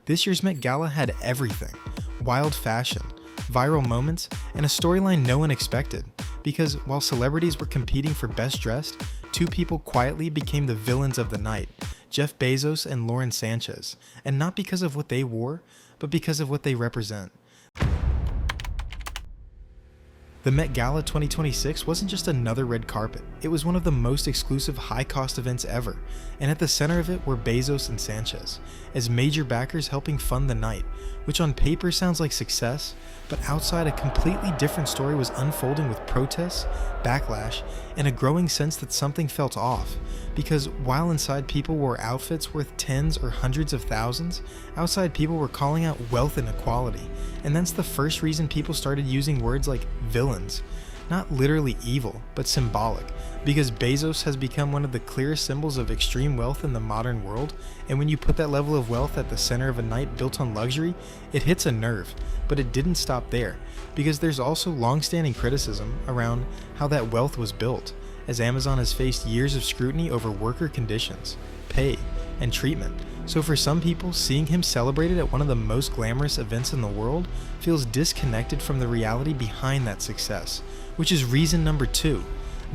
This year's Met Gala had everything: wild fashion, viral moments, and a storyline no one expected. Because while celebrities were competing for best dressed, two people quietly became the villains of the night: Jeff Bezos and Sanchez. And not because of what they wore, but because of what they represent. The Met Gala 2026 wasn't just another red carpet, it was one of the most exclusive high-cost events ever, and at the center of it were Bezos and Sanchez, as major backers helping fund the night, which on paper sounds like success, but outside a completely different story was unfolding with protests, backlash, and a growing sense that something felt off, because while inside people wore outfits worth tens or hundreds of thousands, outside people were calling out wealth inequality, and that's the first reason people started using words like villains. Not literally evil, but symbolic, because Bezos has become one of the clearest symbols of extreme wealth in the modern world, and when you put that level of wealth at the center of a night built on luxury, it hits a nerve. But it didn't stop there, because there's also long-standing criticism around how that wealth was built, as Amazon has faced years of scrutiny over worker conditions, pay, and treatment. So for some people, seeing him celebrated at one of the most glamorous events in the world feels disconnected from the reality behind that success, which is reason number 2.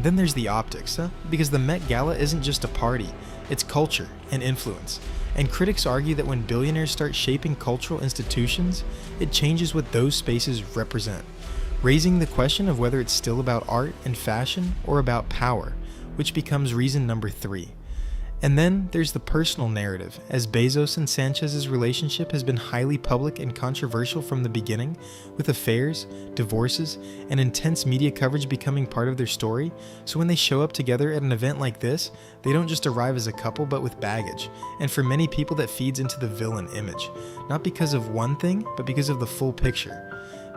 Then there's the optics, because the Met Gala isn't just a party, it's culture and influence. And critics argue that when billionaires start shaping cultural institutions, it changes what those spaces represent, raising the question of whether it's still about art and fashion or about power, which becomes reason number 3. And then there's the personal narrative, as Bezos and Sanchez's relationship has been highly public and controversial from the beginning, with affairs, divorces, and intense media coverage becoming part of their story. So when they show up together at an event like this, they don't just arrive as a couple but with baggage, and for many people that feeds into the villain image, not because of one thing, but because of the full picture.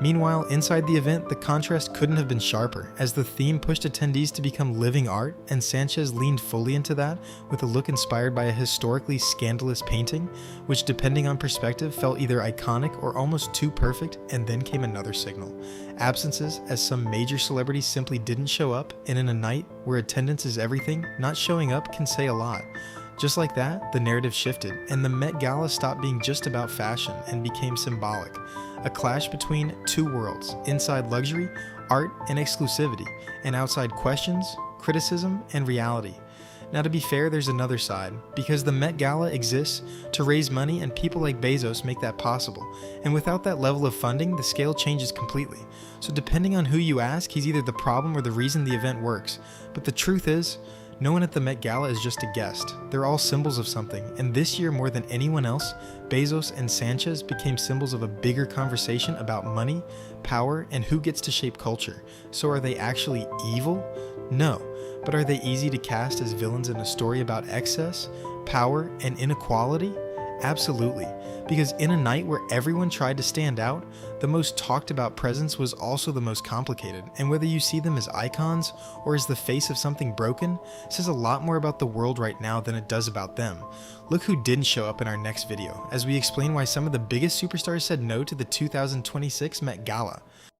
Meanwhile, inside the event, the contrast couldn't have been sharper, as the theme pushed attendees to become living art, and Sanchez leaned fully into that with a look inspired by a historically scandalous painting, which depending on perspective felt either iconic or almost too perfect, and then came another signal: absences, as some major celebrities simply didn't show up, and in a night where attendance is everything, not showing up can say a lot. Just like that, the narrative shifted, and the Met Gala stopped being just about fashion and became symbolic. A clash between two worlds: inside luxury, art, and exclusivity, and outside questions, criticism, and reality. Now to be fair, there's another side, because the Met Gala exists to raise money and people like Bezos make that possible, and without that level of funding, the scale changes completely. So depending on who you ask, he's either the problem or the reason the event works. But the truth is, no one at the Met Gala is just a guest. They're all symbols of something, and this year more than anyone else, Bezos and Sanchez became symbols of a bigger conversation about money, power, and who gets to shape culture. So are they actually evil? No. But are they easy to cast as villains in a story about excess, power, and inequality? Absolutely. Because in a night where everyone tried to stand out, the most talked about presence was also the most complicated, and whether you see them as icons or as the face of something broken says a lot more about the world right now than it does about them. Look who didn't show up in our next video, as we explain why some of the biggest superstars said no to the 2026 Met Gala.